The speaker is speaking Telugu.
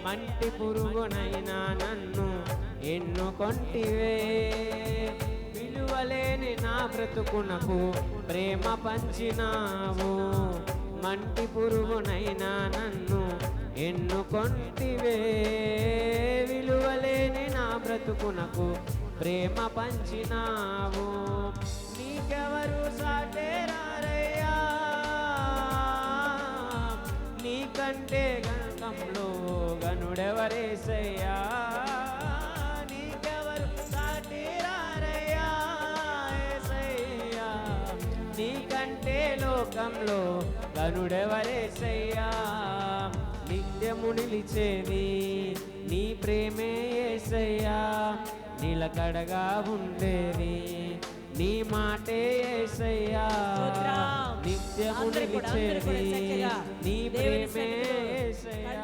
మంటి పురుగునైనా నన్ను ఎన్నుకొంటివే విలువలేని నా బ్రతుకునకు ప్రేమ పంచినావు మంటి పురుగునైనా నన్ను ఎన్నుకొంటివే విలువలేని నా బ్రతుకునకు ప్రేమ పంచినావు నీకెవరు సాటేరారయ్యా నీకంటే గణకంలో గనుడెవరేసయ్యా నీకెవరు సాటేరారయ్యా యేసయ్యా నీకంటే లోకంలో గనుడెవరేసయ్యా నిత్యము నిలిచేది నీ ప్రేమే యేసయ్యా నిలకడగా ఉండేది నీ మాటే యేసయ్యా నిత్యము నిలిచేది నీ ప్రేమే యేసయ్యా